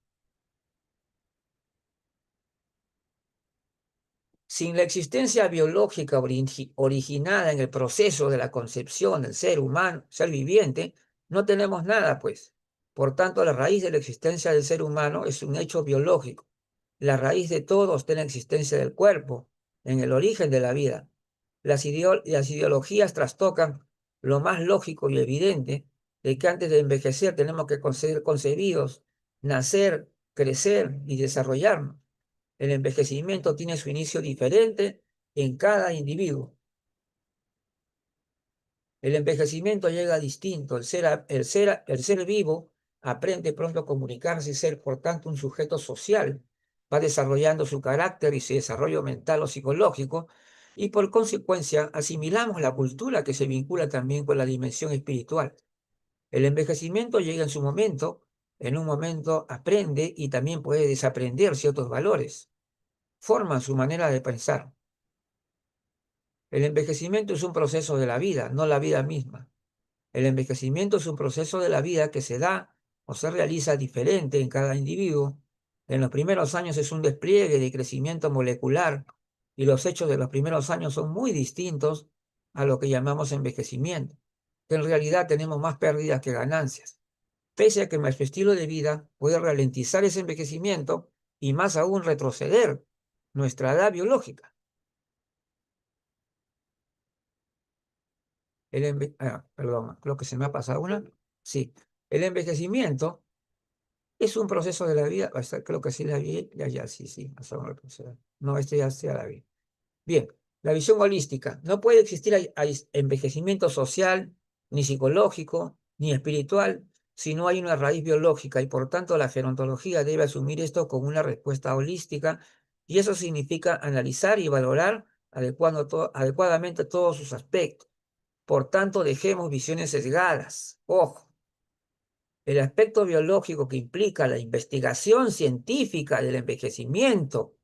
sin la existencia biológica originada en el proceso de la concepción del ser humano, ser viviente, no tenemos nada, pues. Por tanto, la raíz de la existencia del ser humano es un hecho biológico. La raíz de todo está en la existencia del cuerpo, en el origen de la vida. Las ideologías trastocan lo más lógico y evidente de que antes de envejecer tenemos que ser concebidos, nacer, crecer y desarrollarnos. El envejecimiento tiene su inicio diferente en cada individuo. El envejecimiento llega distinto. El ser vivo aprende pronto a comunicarse y ser, por tanto, un sujeto social. Va desarrollando su carácter y su desarrollo mental o psicológico, y por consecuencia asimilamos la cultura que se vincula también con la dimensión espiritual. El envejecimiento llega en un momento aprende y también puede desaprender ciertos valores. Forman su manera de pensar. El envejecimiento es un proceso de la vida, no la vida misma. El envejecimiento es un proceso de la vida que se da o se realiza diferente en cada individuo. En los primeros años es un despliegue de crecimiento molecular, y los hechos de los primeros años son muy distintos a lo que llamamos envejecimiento, que en realidad tenemos más pérdidas que ganancias, pese a que nuestro estilo de vida puede ralentizar ese envejecimiento y más aún retroceder nuestra edad biológica. Perdón, creo que se me ha pasado una. Sí, el envejecimiento es un proceso de la vida. Creo que sí la vi. Ya, sí, sí. No, este ya la vi. Bien, la visión holística. No puede existir envejecimiento social, ni psicológico, ni espiritual, si no hay una raíz biológica, y por tanto la gerontología debe asumir esto como una respuesta holística, y eso significa analizar y valorar adecuadamente todos sus aspectos. Por tanto, dejemos visiones sesgadas. Ojo, el aspecto biológico que implica la investigación científica del envejecimiento,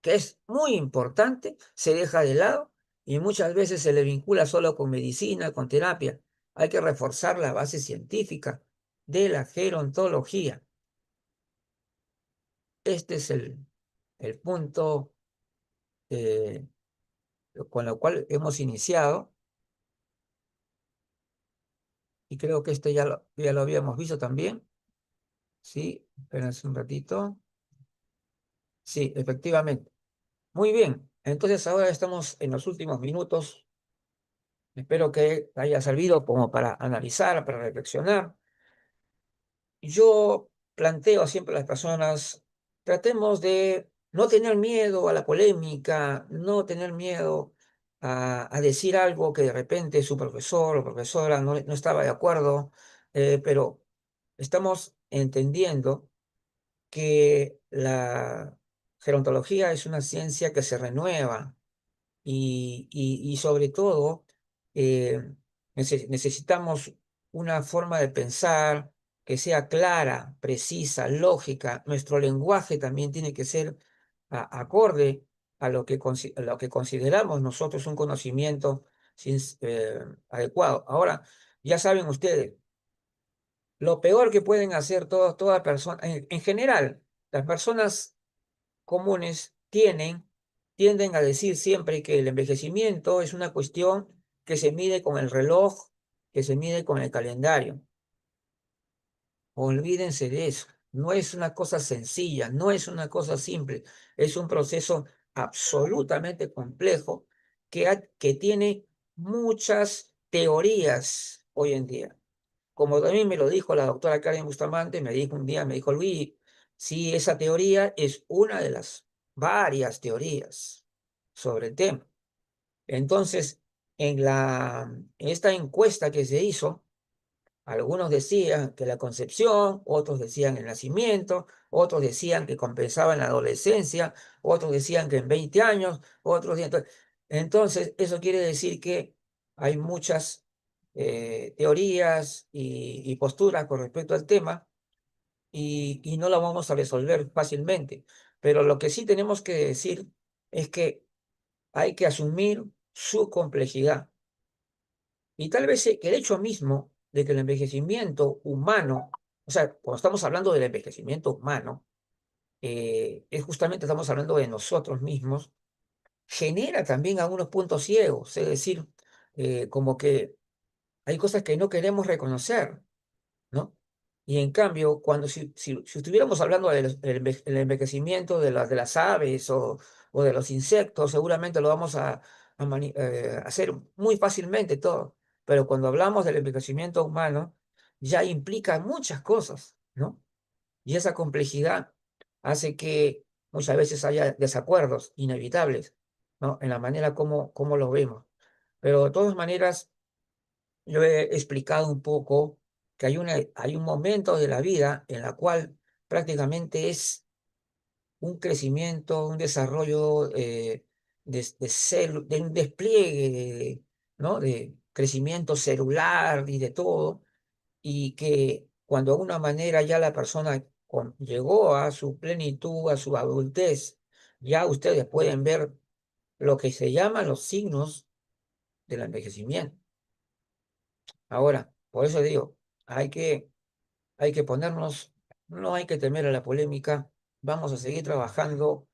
que es muy importante, se deja de lado y muchas veces se le vincula solo con medicina, con terapia. Hay que reforzar la base científica de la gerontología. Este es el punto eh, con el cual hemos iniciado, y creo que este ya lo habíamos visto también. Sí, espérense un ratito. Sí, efectivamente. Muy bien. Entonces ahora estamos en los últimos minutos. Espero que haya servido como para analizar, para reflexionar. Yo planteo siempre a las personas, tratemos de no tener miedo a la polémica, no tener miedo a decir algo que de repente su profesor o profesora no estaba de acuerdo, pero estamos entendiendo que la gerontología es una ciencia que se renueva, y sobre todo eh, necesitamos una forma de pensar que sea clara, precisa, lógica. Nuestro lenguaje también tiene que ser acorde a lo que, a lo que consideramos nosotros un conocimiento adecuado. Ahora, ya saben ustedes, lo peor que pueden hacer toda persona, en general, las personas comunes tienden a decir siempre que el envejecimiento es una cuestión que se mide con el reloj, que se mide con el calendario. Olvídense de eso. No es una cosa sencilla, no es una cosa simple, es un proceso absolutamente complejo que tiene muchas teorías hoy en día. Como también me lo dijo la doctora Karen Bustamante, me dijo un día, me dijo, Luis, sí, esa teoría es una de las varias teorías sobre el tema. Entonces, en esta encuesta que se hizo, algunos decían que la concepción, otros decían el nacimiento, otros decían que compensaba en la adolescencia, otros decían que en 20 años, otros decían... Entonces, eso quiere decir que hay muchas teorías y posturas con respecto al tema y no la vamos a resolver fácilmente. Pero lo que sí tenemos que decir es que hay que asumir su complejidad. Y tal vez que el hecho mismo de que el envejecimiento humano, o sea, cuando estamos hablando del envejecimiento humano, es justamente estamos hablando de nosotros mismos, genera también algunos puntos ciegos, es decir, como que hay cosas que no queremos reconocer, ¿no? Y en cambio, cuando si estuviéramos hablando el envejecimiento de las aves o de los insectos, seguramente lo vamos a hacer muy fácilmente todo. Pero cuando hablamos del envejecimiento humano, ya implica muchas cosas, ¿no? Y esa complejidad hace que muchas veces haya desacuerdos inevitables, ¿no? En la manera como lo vemos. Pero de todas maneras, yo he explicado un poco que hay un momento de la vida en la cual prácticamente es un crecimiento, un desarrollo de un despliegue, ¿no? De crecimiento celular y de todo, y que cuando de alguna manera ya la persona llegó a su plenitud, a su adultez, ya ustedes pueden ver lo que se llaman los signos del envejecimiento. Ahora, por eso digo, hay que hay que ponernos, no hay que temer a la polémica, vamos a seguir trabajando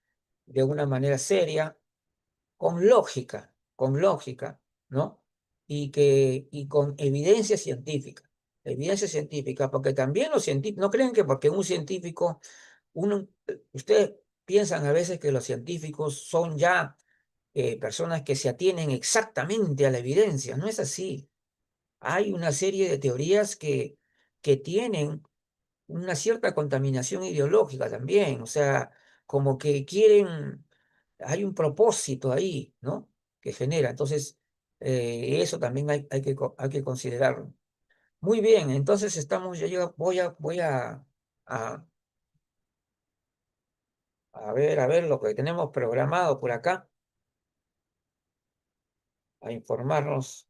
de una manera seria, con lógica, ¿no? Y con evidencia científica, porque también los científicos, no creen que porque un científico, ustedes piensan a veces que los científicos son ya personas que se atienen exactamente a la evidencia, no es así. Hay una serie de teorías que tienen una cierta contaminación ideológica también, o sea, como que quieren, hay un propósito ahí, ¿no? Que genera. Entonces, eso también hay que considerarlo. Muy bien, entonces estamos, a, a ver lo que tenemos programado por acá, a informarnos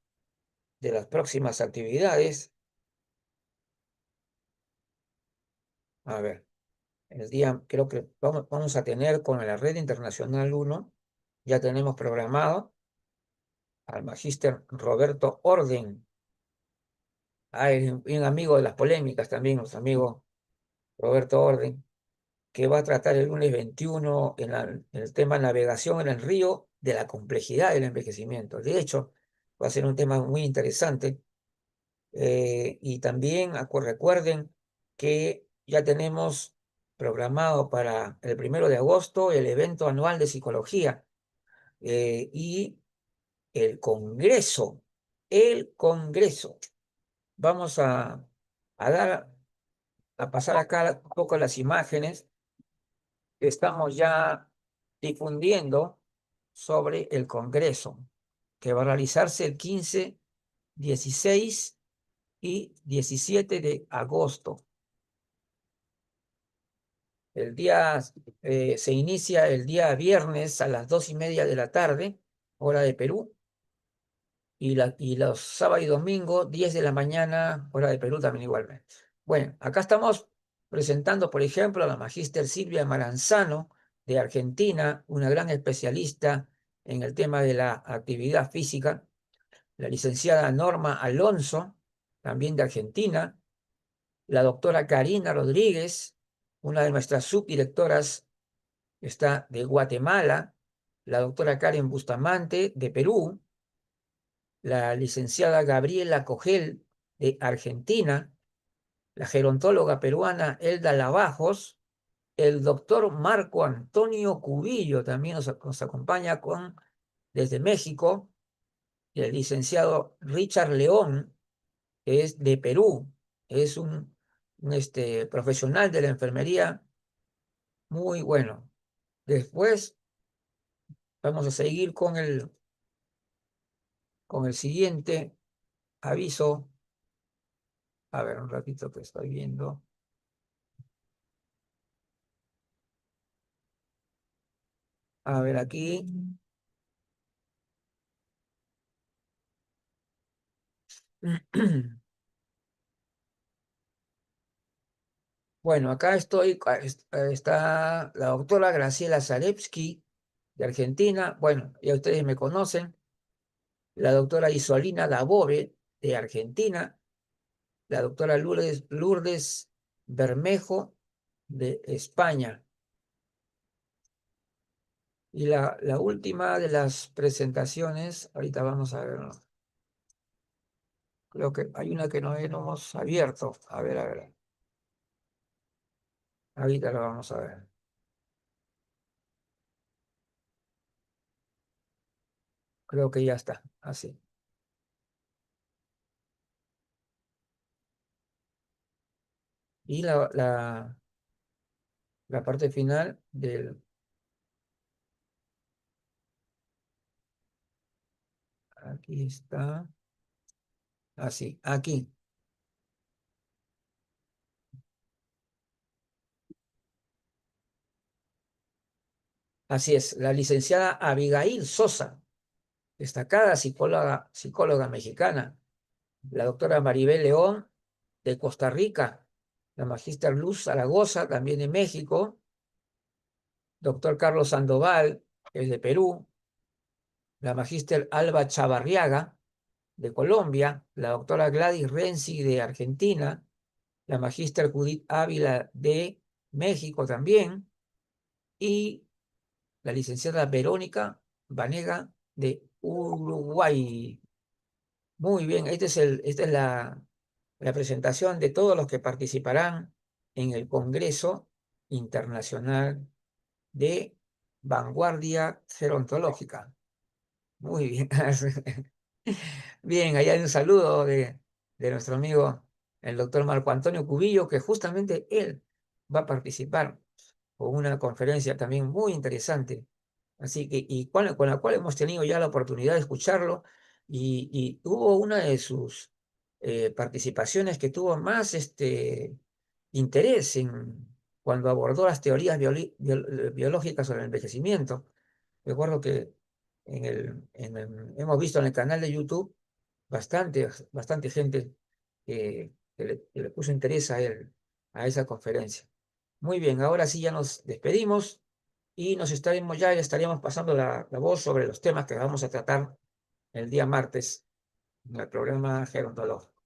de las próximas actividades. A ver, el día, creo que vamos a tener con la Red Internacional uno ya tenemos programado al magíster Roberto Orden. Es un amigo de las polémicas también, nuestro amigo Roberto Orden, que va a tratar el lunes 21 en el tema navegación en el río de la complejidad del envejecimiento. De hecho, va a ser un tema muy interesante. Y también recuerden que ya tenemos programado para el 1 de agosto el evento anual de psicología y el Congreso, el Congreso. Vamos a dar, a pasar acá un poco las imágenes que estamos ya difundiendo sobre el Congreso, que va a realizarse el 15, 16 y 17 de agosto. Se inicia el día viernes a las 2:30 de la tarde hora de Perú, y los sábados y domingos, 10 de la mañana, hora de Perú también igualmente. Bueno, acá estamos presentando, por ejemplo, a la magíster Silvia Maranzano de Argentina, una gran especialista en el tema de la actividad física, la licenciada Norma Alonso, también de Argentina, la doctora Karina Rodríguez, una de nuestras subdirectoras, está de Guatemala, la doctora Karen Bustamante de Perú, la licenciada Gabriela Cogel de Argentina, la gerontóloga peruana Elda Lavajos, el doctor Marco Antonio Cubillo también nos acompaña desde México, y el licenciado Richard León, que es de Perú, es un profesional de la enfermería muy bueno. Después vamos a seguir con el siguiente aviso. A ver, un ratito que estoy viendo. A ver, aquí. Bueno, acá está la doctora Graciela Zarevsky de Argentina. Bueno, ya ustedes me conocen. La doctora Isolina Dabove de Argentina. La doctora Lourdes Bermejo de España. Y la última de las presentaciones, ahorita vamos a ver, ¿no? Creo que hay una que no hemos abierto. A ver. Ahorita lo vamos a ver. Creo que ya está, así. Y la parte final aquí está, así, aquí. Así es, la licenciada Abigail Sosa, destacada psicóloga mexicana, la doctora Maribel León de Costa Rica, la magíster Luz Zaragoza, también de México, doctor Carlos Sandoval, que es de Perú, la magíster Alba Chavarriaga, de Colombia, la doctora Gladys Renzi, de Argentina, la magíster Judith Ávila, de México también, y la licenciada Verónica Vanega, de Uruguay. Muy bien, esta es la presentación de todos los que participarán en el Congreso Internacional de Vanguardia Gerontológica. Muy bien. Bien, allá hay un saludo de nuestro amigo el doctor Marco Antonio Cubillo, que justamente él va a participar con una conferencia también muy interesante. Así que, con la cual hemos tenido ya la oportunidad de escucharlo, y hubo una de sus participaciones que tuvo más interés cuando abordó las teorías biológicas sobre el envejecimiento. Recuerdo que hemos visto en el canal de YouTube bastante gente que le puso interés a esa conferencia. Muy bien, ahora sí ya nos despedimos y ya estaríamos pasando la voz sobre los temas que vamos a tratar el día martes en el programa Gerontolog.